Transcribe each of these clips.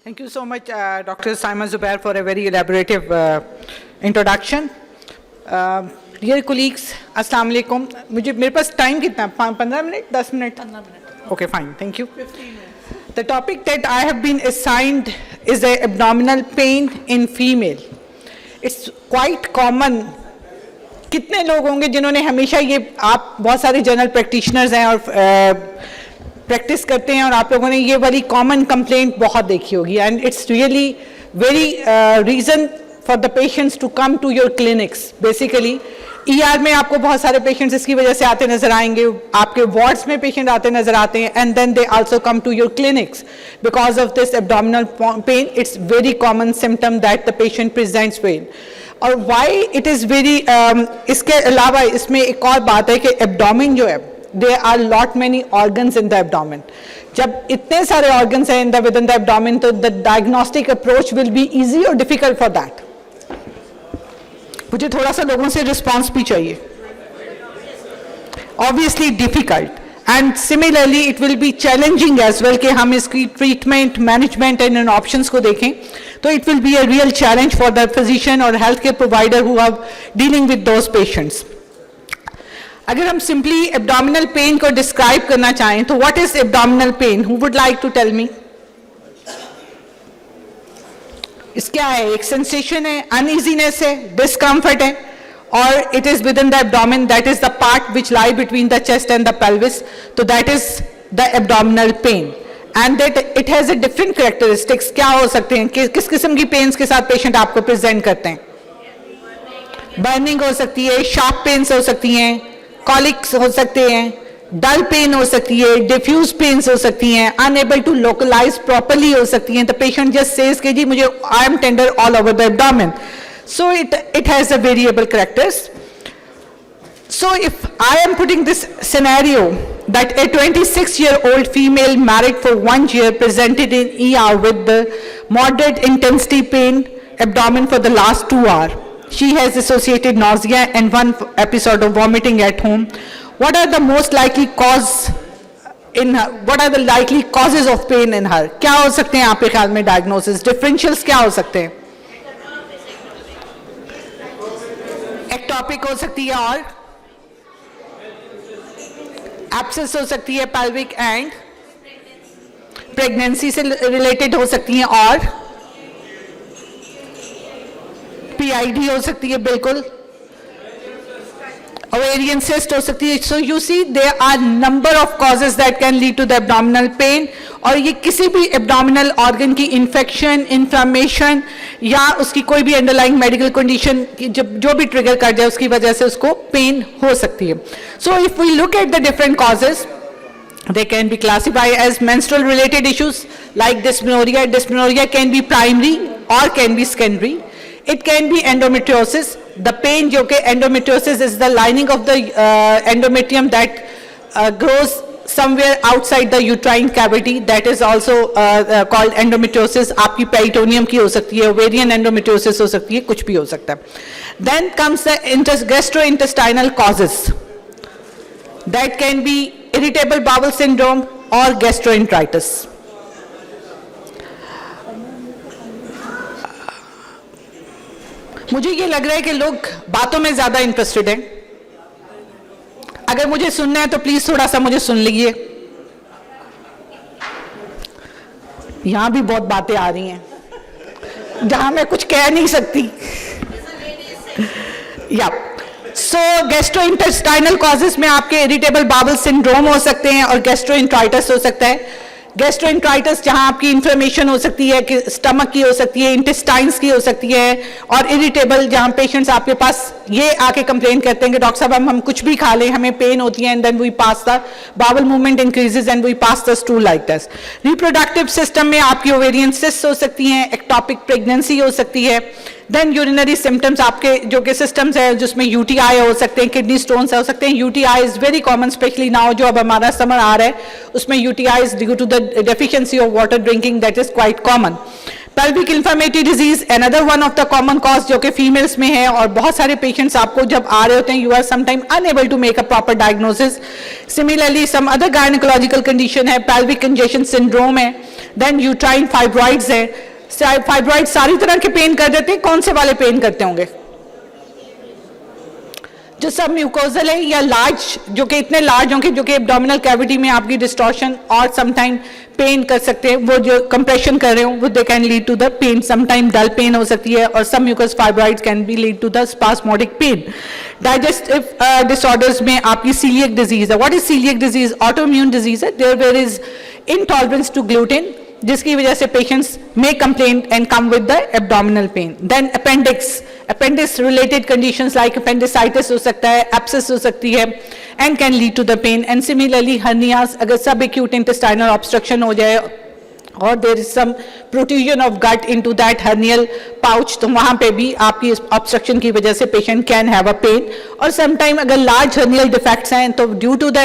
Thank you so much, Dr. Simon Zubair, for a very elaborative introduction. Dear colleagues, Assalamu alaikum. मेरे पास time कितना? 15 minutes? 10 minutes? 15 minutes. Okay, fine. Thank you. 15 minutes. The topic that I have been assigned is the abdominal pain in female. It's quite common. कितने लोग होंगे जिन्होंने हमेशा ये, आप बहुत सारे जनरल प्रैक्टिशनर्स हैं और प्रैक्टिस करते हैं और आप लोगों ने ये वाली कॉमन कंप्लेंट बहुत देखी होगी, and it's really very reason for the patients to come to your clinics. Basically ER में आपको बहुत सारे पेशेंट्स इसकी वजह से आते नजर आएंगे, आपके वार्ड्स में पेशेंट आते नजर आते हैं, and then they also come to your clinics because of this abdominal pain. It's very common symptom that the patient presents pain. और वाई इट इज़ वेरी, इसके अलावा इसमें एक और बात है कि एब्डोमिन जो है, there are lot many organs in the abdomen. जब इतने सारे organs हैं within the abdomen, तो the diagnostic approach will be easy or difficult for that? मुझे थोड़ा सा लोगों से response भी चाहिए. Obviously difficult, and similarly it will be challenging as well कि हम इसकी treatment, management and options को देखें. तो it will be a real challenge for the physician or healthcare provider who are dealing with those patients. अगर हम simply abdominal pain को describe करना चाहें तो what is abdominal pain? Who would like to tell me? इस क्या है? एक सेंसेशन है, अनइजीनेस है, डिस्कम्फर्ट है, और it is within the abdomen, that is the part which lie between the chest and the pelvis. तो that is the abdominal pain, and that it has a different characteristics. क्या हो सकते हैं, किस किस्म की पेन्स के साथ पेशेंट आपको प्रेजेंट करते हैं? बर्निंग हो सकती है, शार्प पेन्स हो सकती हैं, कॉलिक्स हो सकते हैं, डल पेन हो सकती है, डिफ्यूज पेन्स हो सकती हैं, अनएबल टू लोकलाइज प्रॉपरली हो सकती हैं. द पेशेंट जस्ट सेज कि जी मुझे I am tender all over the abdomen. So it has a variable characters. So if I am putting this scenario that a 26-year-old female married for 1 year presented in ER with the moderate intensity pain abdomen for the last 2 hours. She has associated nausea and 1 episode of vomiting at home. What are the most likely cause in her? What are the likely causes of pain in her? क्या हो सकते हैं आपके ख्याल में diagnosis? Differentials क्या हो सकते हैं? Ectopic हो सकती है, और abscess हो सकती है, pelvic and pregnancy से related हो सकती हैं, और PID हो सकती है, बिल्कुल, ovarian cyst हो सकती है. So you see there are number of causes that can lead to the abdominal pain, और ये किसी भी abdominal organ की infection, inflammation या उसकी कोई भी underlying medical condition जो भी trigger कर जाए उसकी वजह से उसको pain हो सकती है. So if we look at the different causes, they can be classified as menstrual related issues like dysmenorrhea. Dysmenorrhea can be primary or can be secondary. It can be endometriosis. The pain जो कि endometriosis is the lining of the endometrium that grows somewhere outside the uterine cavity. That is also called endometriosis. आपकी peritoneum की हो सकती है, ovarian endometriosis हो सकती है, कुछ भी हो सकता है. Then comes the gastrointestinal causes. That can be irritable bowel syndrome or gastroenteritis. मुझे ये लग रहा है कि लोग बातों में ज्यादा इंटरेस्टेड हैं. अगर मुझे सुनना है तो प्लीज थोड़ा सा मुझे सुन लीजिए. यहां भी बहुत बातें आ रही हैं जहां मैं कुछ कह नहीं सकती. या सो गैस्ट्रोइंटेस्टाइनल कॉजेस में आपके इरिटेबल बाउल सिंड्रोम हो सकते हैं और गैस्ट्रोएंटराइटिस हो सकता है. गैस्ट्रोएंटराइटिस जहां आपकी इन्फ्लेमेशन हो सकती है, कि स्टमक की हो सकती है, इंटेस्टाइन्स की हो सकती है, और इरिटेबल जहां पेशेंट्स आपके पास ये आके कंप्लेन करते हैं कि डॉक्टर साहब हम कुछ भी खा लें, हमें पेन होती है, and then we pass the bowel movement increases and we pass the stool like this. Reproductive system में आपकी ओवेरियन सिस्ट हो सकती हैं, एक्टोपिक प्रेगनेंसी हो सकती है. देन यूरिनरी सिम्टम्स आपके जो कि सिस्टम्स है जिसमें यूटीआई हो सकते हैं, किडनी स्टोन्स हो सकते हैं. UTI is very common, specially now जो अब हमारा समर आ रहा है उसमें UTI is due to the deficiency of water drinking, that is quite common. pelvic inflammatory disease, another one of the common cause जो कि females में है, और बहुत सारे patients आपको जब आ रहे होते हैं, you are sometimes unable to make a proper diagnosis. Similarly, some other gynecological condition है, pelvic congestion syndrome है, then uterine fibroids है. Fibroids सारी तरह के पेन कर देते हैं, कौन से वाले पेन करते होंगे? जो सब म्यूकोजल है या लार्ज, जो कि इतने लार्ज होंगे जो कि एब्डोमिनल कैविटी में आपकी डिस्टॉर्शन और समटाइम पेन कर सकते हैं, वो जो कंप्रेशन कर रहे हो वो they can lead to the pain, sometime dull pain हो सकती है, और submucous fibroids can be lead to the spasmodic pain. Digestive disorders में आपकी सीलियक डिजीज है. What is celiac disease? Autoimmune disease है. There is intolerance to gluten, जिसकी वजह से पेशेंट्स में complain and come with the abdominal pain. Then appendix related conditions like appendicitis हो सकता है, एब्सेस हो सकती है, and can lead to the pain. And similarly hernias, अगर सब एक्यूट इंटेस्टाइनल ऑब्स्ट्रक्शन हो जाए और there is some protrusion of gut into that hernial pouch, तो वहां पे भी आपकी ऑब्स्ट्रक्शन की वजह से patient can have a pain. और समटाइम अगर लार्ज हर्नियल डिफेक्ट्स हैं तो due to the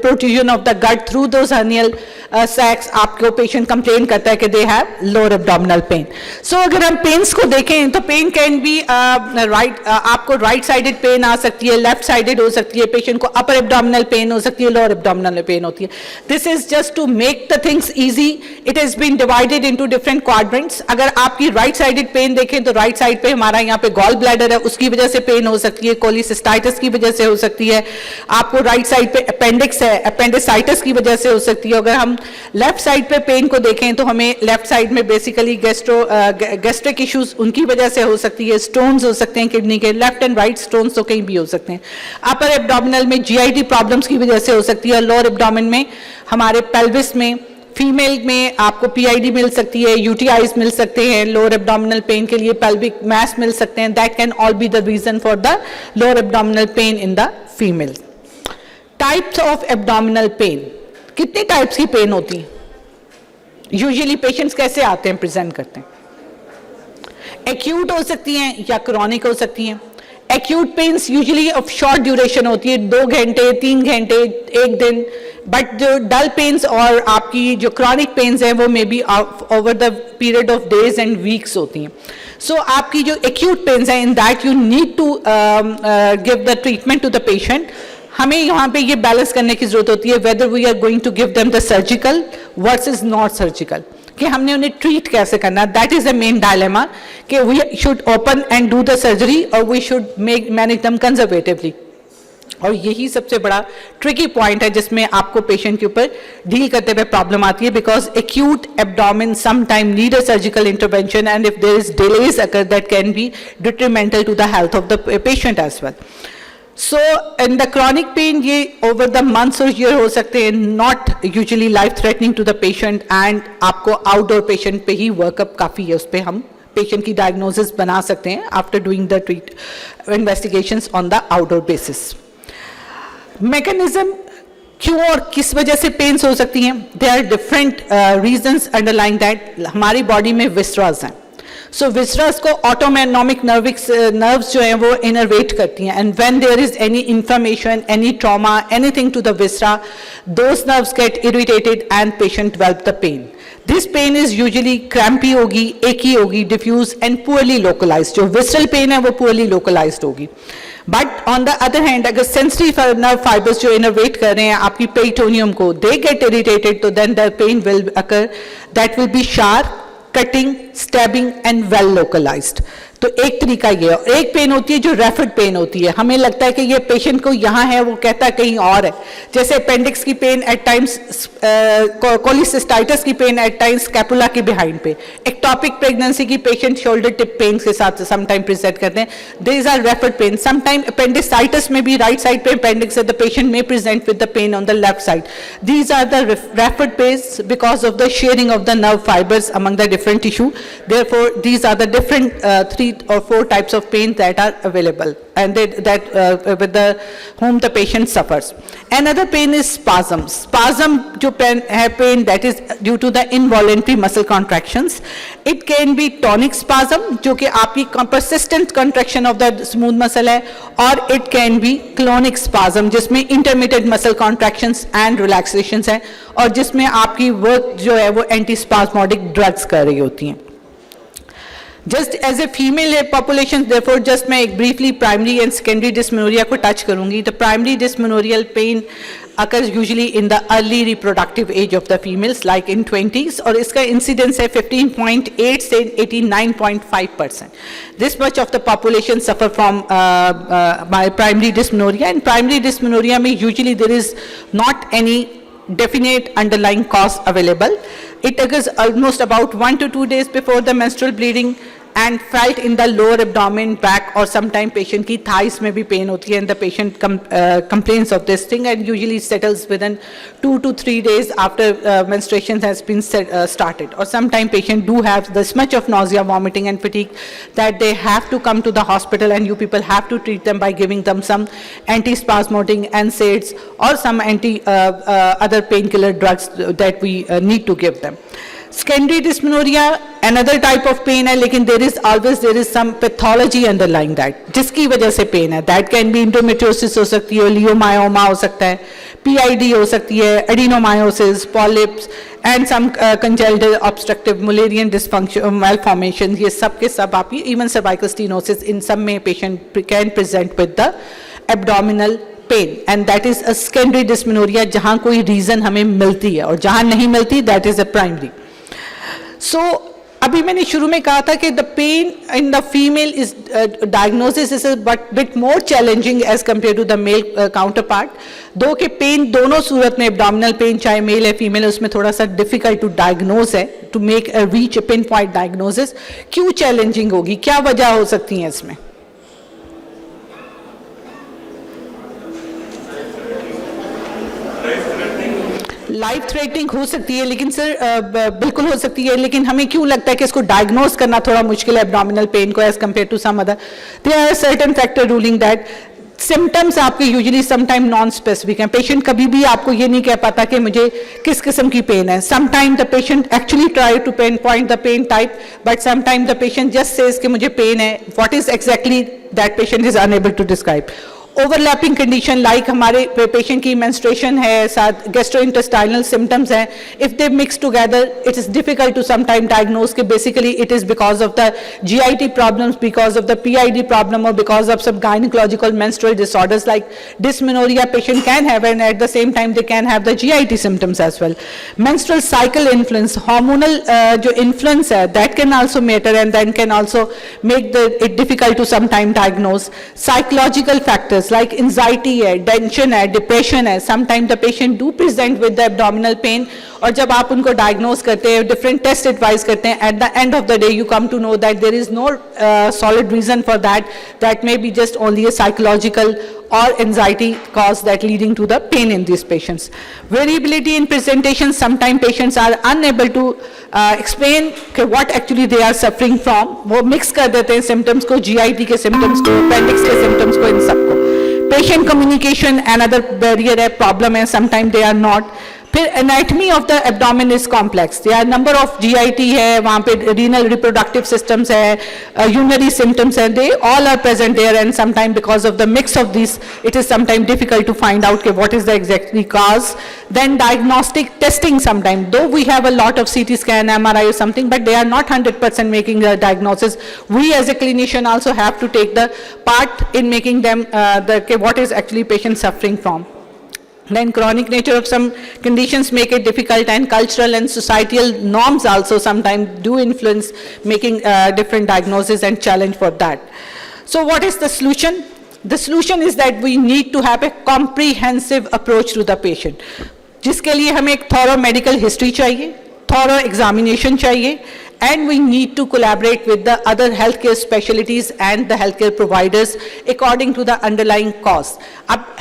protrusion of the gut through those hernial sacs आपको पेशेंट कंप्लेन करता है कि they have lower abdominal pain. So अगर हम पेन्स को देखें तो पेन कैन बी आपको राइट साइडेड पेन आ सकती है, लेफ्ट साइडेड हो सकती है, पेशेंट को अपर एब्डोमिनल पेन हो सकती है, लोअर एब्डोमिनल पेन होती है. This is just to make the things easy. It is been divided into different quadrants. अगर आपकी राइट साइडेड पेन देखें तो राइट साइड पे हमारा यहाँ पे गॉल ब्लैडर है, उसकी वजह से पेन हो सकती है, कोलिसिस्टाइटिस की वजह से हो सकती है. आपको राइट साइड पे अपेंडिक्स है, अपेंडिसाइटिस की वजह से हो सकती है. अगर हम लेफ्ट साइड पे पेन को देखें तो हमें लेफ्ट साइड में बेसिकली गैस्ट्रिक इश्यूज उनकी वजह से हो सकती है, स्टोन्स हो सकते हैं किडनी के, लेफ्ट एंड राइट स्टोन्स तो कहीं भी हो सकते हैं. अपर एब्डोमिनल में जीआईटी प्रॉब्लम्स की वजह से हो सकती है. लोअर एब्डोमेन में हमारे पेल्विस में फीमेल में आपको पीआईडी मिल सकती है, यूटीआईज मिल सकते हैं. लोअर एब्डोमिनल पेन के लिए पेल्विक मैस मिल सकते हैं. That can all be the reason for the lower abdominal pain in the female. Types of abdominal pain, कितने टाइप्स की पेन होती है? यूजुअली पेशेंट्स कैसे आते हैं, प्रेजेंट करते हैं? एक्यूट हो सकती हैं या क्रॉनिक हो सकती हैं. Acute pains usually of short duration होती है, 2 घंटे 3 घंटे 1 दिन. बट जो डल पेन्स और आपकी जो क्रॉनिक पेन्स हैं वो may be over the period of days and weeks होती हैं. सो आपकी जो एक्यूट पेन्स हैं, in that you need to give the treatment to the patient. हमें यहाँ पे ये बैलेंस करने की जरूरत होती है whether we are going to give them the surgical versus not surgical, कि हमने उन्हें ट्रीट कैसे करना. That is the main dilemma, कि we should open and do the surgery और we should manage them conservatively. और यही सबसे बड़ा ट्रिकी पॉइंट है जिसमें आपको पेशेंट के ऊपर डील करते हुए प्रॉब्लम आती है, because acute abdomen sometime need a surgical intervention and if there is delays occur that can be detrimental to the health of the patient as well. So in the chronic pain ये over the months और year हो सकते हैं, not usually life threatening to the patient. And आपको outdoor patient पे ही workup काफ़ी है, उस पर हम पेशेंट की डायग्नोसिस बना सकते हैं after doing the investigations on the outdoor basis. Mechanism क्यों और किस वजह से पेन्स हो सकती हैं? There are different reasons underlying that. हमारी बॉडी में विसरास हैं. सो विसरस को ऑटोनॉमिक नर्व्स जो हैं वो इनर्वेट करती हैं, and when there is any inflammation, any trauma, anything to the viscera, those nerves get irritated and patient develop the pain. This pain is usually crampy होगी, achy होगी, diffuse and poorly localized. जो visceral pain है वो poorly localized होगी. But on the other hand अगर sensitive nerve fibres जो innervate कर रहे हैं आपकी पेरिटोनियम को, दे गेट इरिटेटेड, तो then the pain will occur. That will be sharp, cutting, stabbing and well localized. तो एक तरीका ये है. एक पेन होती है जो रेफर्ड पेन होती है, हमें लगता है कि ये पेशेंट को यहाँ है, वो कहता है कहीं और है. जैसे अपेंडिक्स की पेन एट टाइम्स, कोलिसिस्टाइटिस की पेन एट टाइम्स स्कैपुला के बिहाइंड पे, एक्टोपिक प्रेगनेंसी की पेशेंट शोल्डर टिप पेन के साथ समटाइम प्रेजेंट करते हैं. These are referred pain. Sometime appendicitis में भी राइट साइड पे अपेंडिक्स है, द पेशेंट में present with the pain on the left side. These are the referred pains because of the sharing of the nerve fibres among the different tissue. Therefore, these are the different 3 or 4 types of pain that are available and with the whom the patient suffers. Another pain is spasm. Spasm जो pain that is due to the involuntary muscle contractions. It can be tonic spasm जो कि आपकी persistent contraction of the smooth muscle है, और it can be clonic spasm जिसमें intermittent muscle contractions and relaxations है, और जिसमें आपकी वर्क जो है वो एंटीस्पास्मोडिक ड्रग्स कर रही होती हैं. Just as a female population therefore just मैं एक briefly primary and secondary dysmenorrhea को टच करूंगी. तो primary dysmenorrheal pain occurs usually in the early reproductive age of the females like in 20s और इसका incidence है 15.8 से 89.5%. This much of the population suffer from by primary dysmenorrhea, and primary dysmenorrhea में usually there is not any definite underlying cause available. It occurs almost about 1 to 2 days before the menstrual bleeding and felt in the lower abdomen, back, or sometime patient की thighs में भी pain होती है, and the patient complains of this thing and usually settles within 2 to 3 days after menstruation has been started. Or sometime patient do have this much of nausea, vomiting and fatigue that they have to come to the hospital, and you people have to treat them by giving them some antispasmodic NSAIDs or some other painkiller drugs that we need to give them. Secondary dysmenorrhea another type of pain है, लेकिन there is some pathology underlying that, जिसकी वजह से pain है. That can be endometriosis हो सकती है, leiomyoma हो सकता है, PID हो सकती है, adenomyosis, polyps and some congenital obstructive Mullerian dysfunction malformations. ये सब के सब आप even cervical stenosis इन सब में patient can present with the abdominal pain, and that is a secondary dysmenorrhea जहाँ कोई reason हमें मिलती है, और जहाँ नहीं मिलती that is a primary. So अभी मैंने शुरू में कहा था कि the pain in the female is diagnosis is a bit more challenging as compared to the male counterpart. दो के pain दोनों सूरत में abdominal pain चाहे male है female है उसमें थोड़ा सा difficult to diagnose है, to make a reach a pinpoint diagnosis. क्यों challenging होगी, क्या वजह हो सकती है इसमें? लाइफ थ्रेटनिंग हो सकती है, लेकिन सर बिल्कुल हो सकती है, लेकिन हमें क्यों लगता है कि इसको डायग्नोज करना थोड़ा मुश्किल है एब्डोमिनल पेन को as compare to some other? There are certain factor ruling that symptoms आपके यूजुअली समटाइम नॉन स्पेसिफिक हैं. पेशेंट कभी भी आपको ये नहीं कह पाता कि मुझे किस किस्म की पेन है. Sometime the patient actually try to pin point the pain type, but sometime the patient just says कि मुझे पेन है. What is exactly that patient is unable to describe. Overlapping condition like हमारे patient की menstruation है, साथ gastrointestinal symptoms हैं, if they mix together it is difficult to some time diagnose कि basically it is because of the GIT problems, because of the PID problem, और because of some gynaecological menstrual disorders like dysmenorrhoea patient can have, and at the same time they can have the GIT symptoms as well. Menstrual cycle influence, hormonal जो influence है that can also matter and then can also make it difficult to some time diagnose. Psychological factors like anxiety है, tension है, depression है, sometimes the patient do present with the abdominal pain, और जब आप उनको diagnose करते हैं, different test advise करते हैं, at the end of the day you come to know that there is no solid reason for that, that may be just only a psychological or anxiety cause that leading to the pain in these patients. Variability in presentation, sometimes patients are unable to explain what actually they are suffering from. वो mix कर देते हैं symptoms को, GIT के symptoms को, appendix के symptoms को, इन सबको. Patient communication another barrier है, problem है, sometimes they are not. फिर anatomy of the abdomen is complex. There are number of GIT है, वहाँ पे रीनल रिप्रोडक्टिव सिस्टम्स है, यूनरी सिम्टम्स है, they all are present there, and sometime because of the mix of this it is sometime difficult to find out के what is the exactly cause. Then diagnostic testing, sometime though we have a lot of CT scan, MRI or something, but they are not 100% making the diagnosis. We as a clinician also have to take the part in making them what is actually patient suffering from. Then chronic nature of some conditions make it difficult, and cultural and societal norms also sometimes do influence making different diagnoses and challenge for that. So what is the solution? The solution is that we need to have a comprehensive approach to the patient, जिसके लिए हमें एक thorough medical history चाहिए, thorough examination चाहिए, and we need to collaborate with the other healthcare specialties and the healthcare providers according to the underlying cause.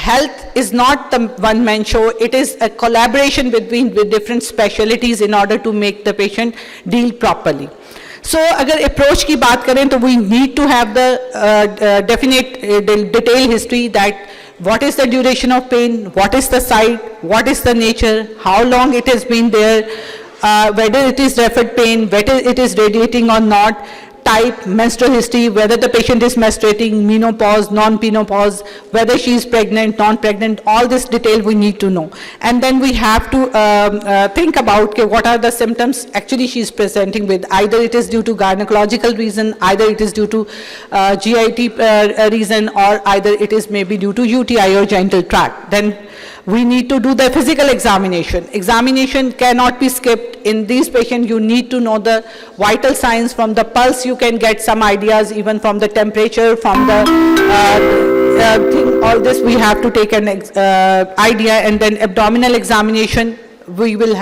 Health is not the one-man show, it is a collaboration between different specialties in order to make the patient deal properly. So अगर approach की बात करें तो we need to have the definite detailed history that what is the duration of pain, what is the site, what is the nature, how long it has been there, whether it is referred pain, whether it is radiating or not, type, menstrual history, whether the patient is menstruating, menopause, non-menopause, whether she is pregnant, non-pregnant, all this detail we need to know. And then we have to think about okay, what are the symptoms actually she is presenting with. Either it is due to gynecological reason, either it is due to GIT reason, or either it is maybe due to UTI or genital tract. Then we need to do the physical examination. Examination cannot be skipped. In these patients, you need to know the vital signs. From the pulse, you can get some ideas, even from the temperature, from the thing. All this we have to take an idea, and then abdominal examination. We will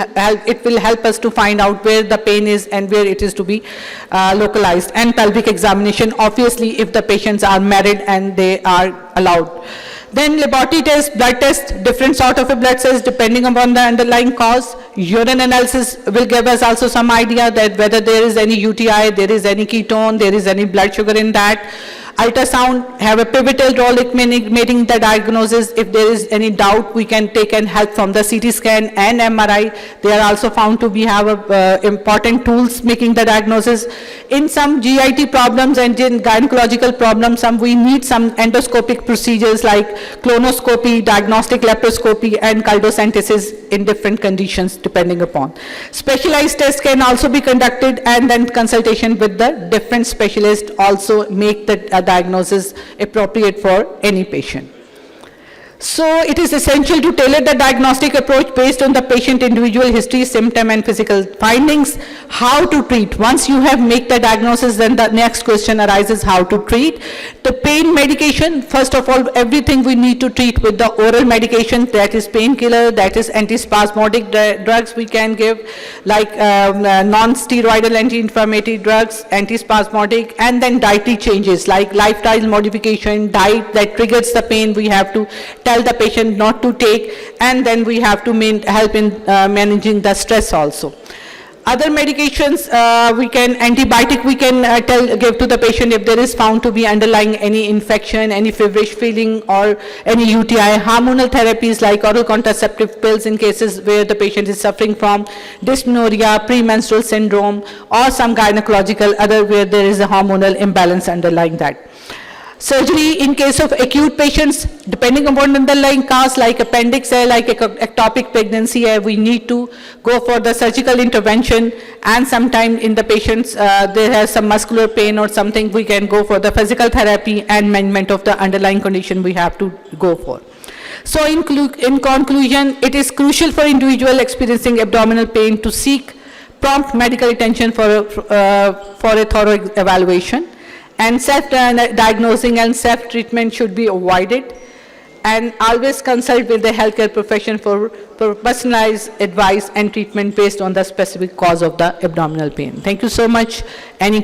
it will help us to find out where the pain is and where it is to be localized. And pelvic examination, obviously, if the patients are married and they are allowed. Then laboratory test, blood test, different sort of a blood test depending upon the underlying cause. Urine analysis will give us also some idea that whether there is any UTI, there is any ketone, there is any blood sugar in that. Ultrasound have a pivotal role in making the diagnosis. If there is any doubt, we can take and help from the CT scan and MRI. They are also found to be have important tools making the diagnosis. In some GIT problems and in gynecological problems, we need some endoscopic procedures like colonoscopy, diagnostic laparoscopy, and chyldocentesis in different conditions depending upon. Specialized tests can also be conducted, and then consultation with the different specialists also make the diagnosis appropriate for any patient. So it is essential to tailor the diagnostic approach based on the patient individual history, symptom, and physical findings. How to treat. Once you have made the diagnosis, then the next question arises how to treat. The pain medication, first of all, everything we need to treat with the oral medication, that is painkiller, that is antispasmodic drugs we can give, like non-steroidal anti-inflammatory drugs, antispasmodic, and then dietary changes like lifestyle modification, diet that triggers the pain we have to tell the patient not to take, and then we have to help in managing the stress also. Other medications, antibiotic we can give to the patient if there is found to be underlying any infection, any feverish feeling, or any UTI. Hormonal therapies like oral contraceptive pills in cases where the patient is suffering from dysmenorrhea, premenstrual syndrome, or some gynecological other where there is a hormonal imbalance underlying that. Surgery in case of acute patients, depending upon the underlying cause like appendix A, like ectopic pregnancy, we need to go for the surgical intervention, and sometime in the patients there has some muscular pain or something, we can go for the physical therapy and management of the underlying condition we have to go for. So in conclusion, it is crucial for individual experiencing abdominal pain to seek prompt medical attention for a thorough evaluation. And self-diagnosing and self-treatment should be avoided, and always consult with the healthcare profession for personalized advice and treatment based on the specific cause of the abdominal pain. Thank you so much. Any